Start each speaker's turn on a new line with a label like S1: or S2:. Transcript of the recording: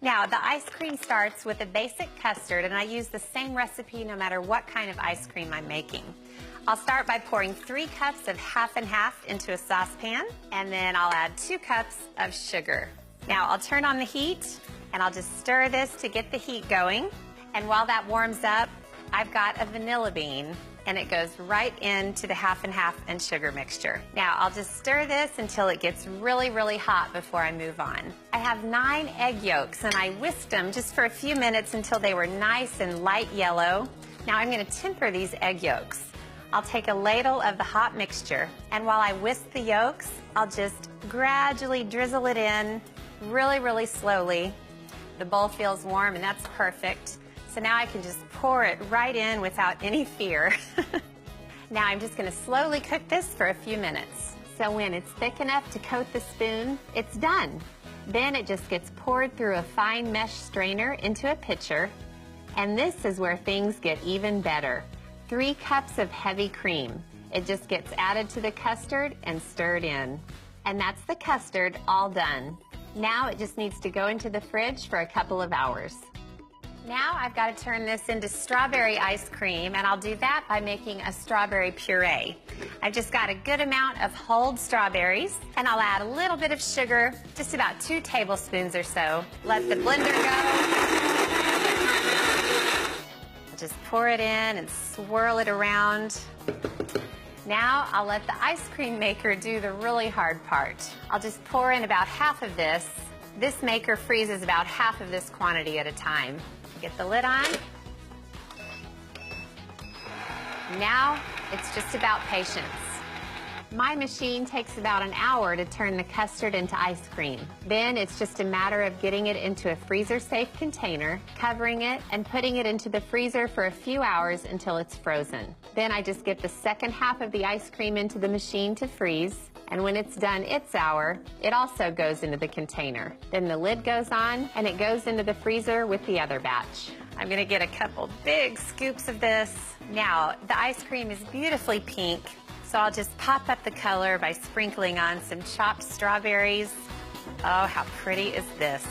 S1: Now, the ice cream starts with a basic custard, and I use the same recipe no matter what kind of ice cream I'm making. I'll start by pouring 3 cups of half and half into a saucepan, and then I'll add 2 cups of sugar. Now, I'll turn on the heat, and I'll just stir this to get the heat going. And while that warms up, I've got a vanilla bean, and it goes right into the half and half and sugar mixture. Now, I'll just stir this until it gets really, really hot before I move on. I have 9 egg yolks, and I whisked them just for a few minutes until they were nice and light yellow. Now, I'm gonna temper these egg yolks. I'll take a ladle of the hot mixture, and while I whisk the yolks, I'll just gradually drizzle it in really, really slowly. The bowl feels warm, and that's perfect. So now I can just pour it right in without any fear. Now I'm just gonna slowly cook this for a few minutes. So when it's thick enough to coat the spoon, it's done. Then it just gets poured through a fine mesh strainer into a pitcher. And this is where things get even better. 3 cups of heavy cream. It just gets added to the custard and stirred in. And that's the custard all done. Now it just needs to go into the fridge for a couple of hours. Now I've got to turn this into strawberry ice cream, and I'll do that by making a strawberry puree. I've just got a good amount of whole strawberries, and I'll add a little bit of sugar, just about 2 tablespoons or so. Let the blender go. I'll just pour it in and swirl it around. Now I'll let the ice cream maker do the really hard part. I'll just pour in about half of this. This maker freezes about half of this quantity at a time. Get the lid on. Now it's just about patience. My machine takes about an hour to turn the custard into ice cream. Then it's just a matter of getting it into a freezer-safe container, covering it, and putting it into the freezer for a few hours until it's frozen. Then I just get the second half of the ice cream into the machine to freeze. And when it's done its hour, it also goes into the container. Then the lid goes on, and it goes into the freezer with the other batch. I'm gonna get a couple big scoops of this. Now, the ice cream is beautifully pink, so I'll just pop up the color by sprinkling on some chopped strawberries. Oh, how pretty is this?